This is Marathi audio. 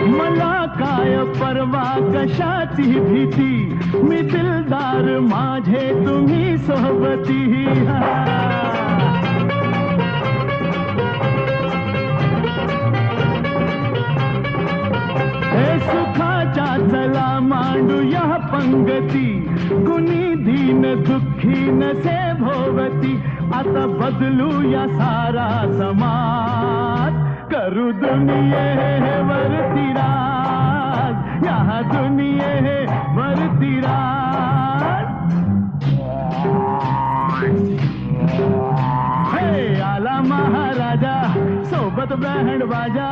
मला काय परवा कशाची भीती, मी दिलदार माझे तुम्ही सोबती. हे सुखाच्या चला मांडूया पंगती, कुणी दीन दुःखी नसे भोवती. आता बदलूया सारा समाज, करू दुनियेवरती राज, या दुनियेवरती राज. हे आला महाराजा सोबत बँड बाजा,